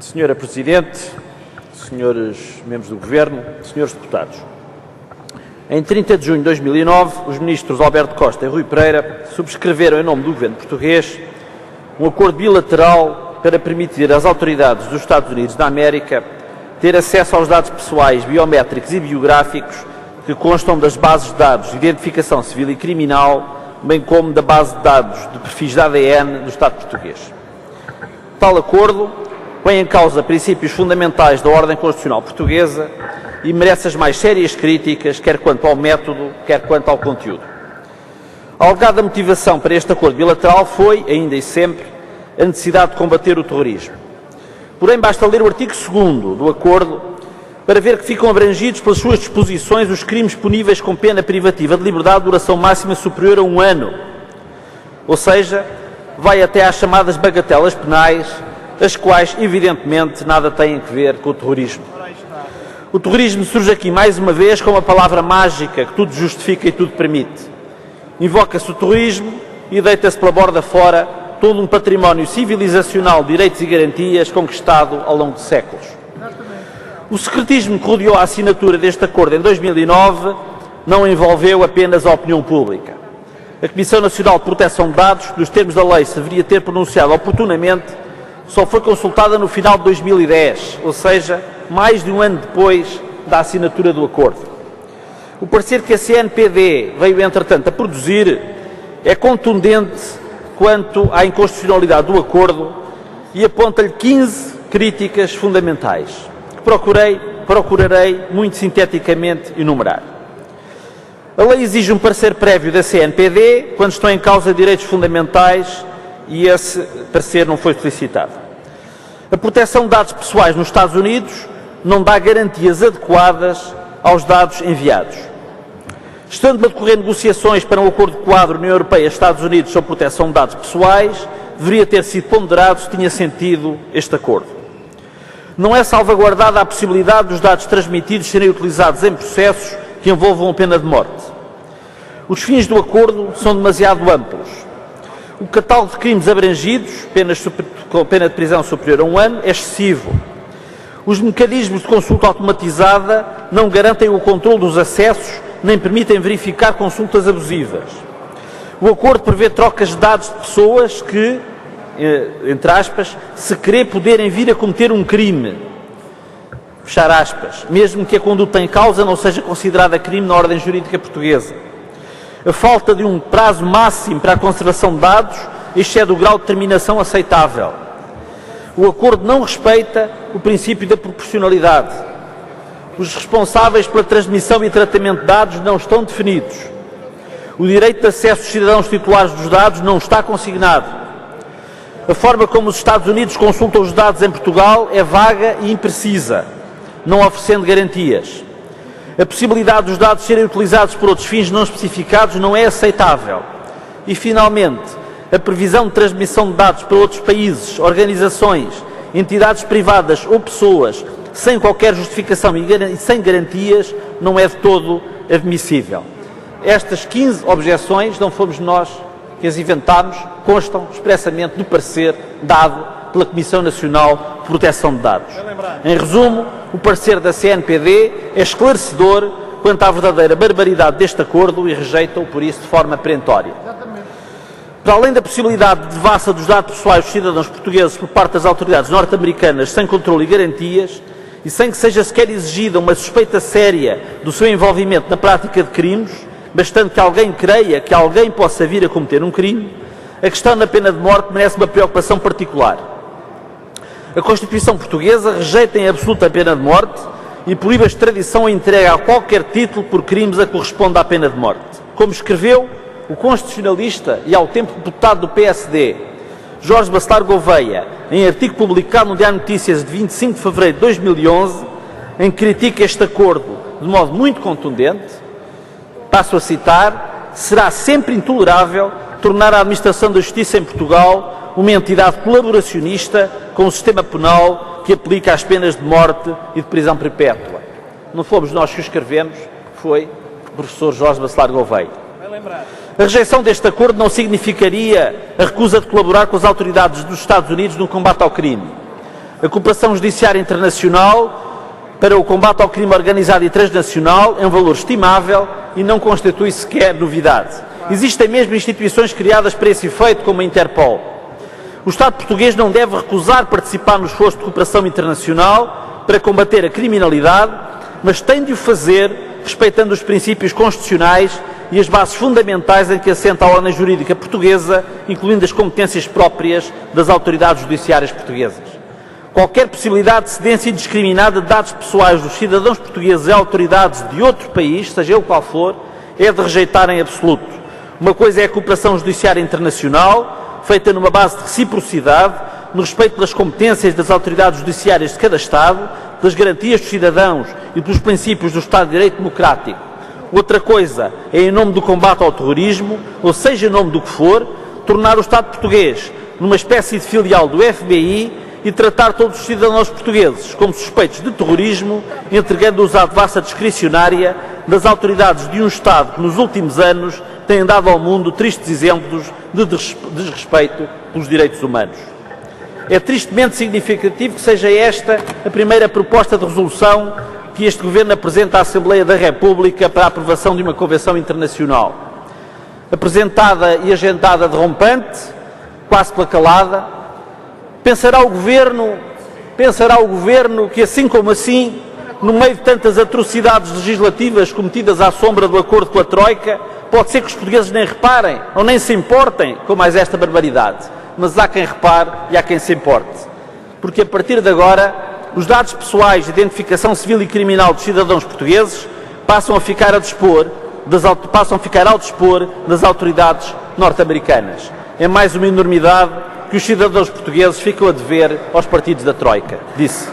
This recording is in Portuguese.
Senhora Presidente, senhores membros do Governo, senhores deputados. Em 30 de junho de 2009, os ministros Alberto Costa e Rui Pereira subscreveram em nome do Governo português um acordo bilateral para permitir às autoridades dos Estados Unidos da América ter acesso aos dados pessoais, biométricos e biográficos que constam das bases de dados de identificação civil e criminal, bem como da base de dados de perfis de ADN do Estado português. Tal acordo põe em causa princípios fundamentais da ordem constitucional portuguesa e merece as mais sérias críticas, quer quanto ao método, quer quanto ao conteúdo. A alegada motivação para este acordo bilateral foi, ainda e sempre, a necessidade de combater o terrorismo. Porém, basta ler o artigo 2º do acordo para ver que ficam abrangidos pelas suas disposições os crimes puníveis com pena privativa de liberdade de duração máxima superior a 1 ano. Ou seja, vai até às chamadas bagatelas penais, as quais, evidentemente, nada têm a ver com o terrorismo. O terrorismo surge aqui, mais uma vez, com uma palavra mágica que tudo justifica e tudo permite. Invoca-se o terrorismo e deita-se pela borda fora todo um património civilizacional de direitos e garantias conquistado ao longo de séculos. O secretismo que rodeou a assinatura deste acordo em 2009 não envolveu apenas a opinião pública. A Comissão Nacional de Proteção de Dados, nos termos da lei, se deveria ter pronunciado oportunamente, só foi consultada no final de 2010, ou seja, mais de um ano depois da assinatura do acordo. O parecer que a CNPD veio, entretanto, a produzir é contundente quanto à inconstitucionalidade do acordo e aponta-lhe 15 críticas fundamentais, que procurarei muito sinteticamente enumerar. A lei exige um parecer prévio da CNPD quando estão em causa direitos fundamentais e esse parecer não foi solicitado. A proteção de dados pessoais nos Estados Unidos não dá garantias adequadas aos dados enviados. Estando a decorrer negociações para um acordo quadro União Europeia-Estados Unidos sobre proteção de dados pessoais, deveria ter sido ponderado se tinha sentido este acordo. Não é salvaguardada a possibilidade dos dados transmitidos serem utilizados em processos que envolvam a pena de morte. Os fins do acordo são demasiado amplos. O catálogo de crimes abrangidos, com pena de prisão superior a 1 ano, é excessivo. Os mecanismos de consulta automatizada não garantem o controle dos acessos, nem permitem verificar consultas abusivas. O acordo prevê trocas de dados de pessoas que, entre aspas, se querer poderem vir a cometer um crime, fechar aspas, mesmo que a conduta em causa não seja considerada crime na ordem jurídica portuguesa. A falta de um prazo máximo para a conservação de dados excede o grau de terminação aceitável. O acordo não respeita o princípio da proporcionalidade. Os responsáveis pela transmissão e tratamento de dados não estão definidos. O direito de acesso dos cidadãos titulares dos dados não está consignado. A forma como os Estados Unidos consultam os dados em Portugal é vaga e imprecisa, não oferecendo garantias. A possibilidade dos dados serem utilizados por outros fins não especificados não é aceitável. E, finalmente, a previsão de transmissão de dados para outros países, organizações, entidades privadas ou pessoas sem qualquer justificação e sem garantias não é de todo admissível. Estas 15 objeções, não fomos nós que as inventámos, constam expressamente do parecer dado pela Comissão Nacional de Proteção de Dados. Em resumo, o parecer da CNPD é esclarecedor quanto à verdadeira barbaridade deste acordo e rejeita-o, por isso, de forma perentória. Para além da possibilidade de devassa dos dados pessoais dos cidadãos portugueses por parte das autoridades norte-americanas sem controle e garantias, e sem que seja sequer exigida uma suspeita séria do seu envolvimento na prática de crimes, bastante que alguém creia que alguém possa vir a cometer um crime, a questão da pena de morte merece uma preocupação particular. A Constituição portuguesa rejeita em absoluto a pena de morte e proíbe a extradição ou entrega a qualquer título por crimes a que corresponde à pena de morte. Como escreveu o constitucionalista e ao tempo deputado do PSD, Jorge Bacelar Gouveia, em artigo publicado no Diário de Notícias de 25 de fevereiro de 2011, em que critica este acordo de modo muito contundente, passo a citar: será sempre intolerável tornar a administração da Justiça em Portugal uma entidade colaboracionista com um sistema penal que aplica as penas de morte e de prisão perpétua. Não fomos nós que o escrevemos, foi o professor Jorge Bacelar Gouveia. A rejeição deste acordo não significaria a recusa de colaborar com as autoridades dos Estados Unidos no combate ao crime. A cooperação judiciária internacional para o combate ao crime organizado e transnacional é um valor estimável e não constitui sequer novidade. Existem mesmo instituições criadas para esse efeito, como a Interpol. O Estado português não deve recusar participar no esforço de cooperação internacional para combater a criminalidade, mas tem de o fazer respeitando os princípios constitucionais e as bases fundamentais em que assenta a ordem jurídica portuguesa, incluindo as competências próprias das autoridades judiciárias portuguesas. Qualquer possibilidade de cedência indiscriminada de dados pessoais dos cidadãos portugueses a autoridades de outro país, seja ele qual for, é de rejeitar em absoluto. Uma coisa é a cooperação judiciária internacional, feita numa base de reciprocidade, no respeito pelas competências das autoridades judiciárias de cada Estado, das garantias dos cidadãos e dos princípios do Estado de Direito democrático. Outra coisa é, em nome do combate ao terrorismo, ou seja, em nome do que for, tornar o Estado português numa espécie de filial do FBI e tratar todos os cidadãos portugueses como suspeitos de terrorismo, entregando-os à devassa discricionária das autoridades de um Estado que, nos últimos anos, tem dado ao mundo tristes exemplos de desrespeito pelos direitos humanos. É tristemente significativo que seja esta a primeira proposta de resolução que este Governo apresenta à Assembleia da República para a aprovação de uma convenção internacional. Apresentada e agendada de rompante, quase pela calada, pensará o Governo que, assim como assim, no meio de tantas atrocidades legislativas cometidas à sombra do acordo com a Troika, pode ser que os portugueses nem reparem ou nem se importem com mais esta barbaridade. Mas há quem repare e há quem se importe. Porque a partir de agora, os dados pessoais de identificação civil e criminal dos cidadãos portugueses passam a ficar ao dispor das autoridades norte-americanas. É mais uma enormidade que os cidadãos portugueses ficam a dever aos partidos da Troika. Disse.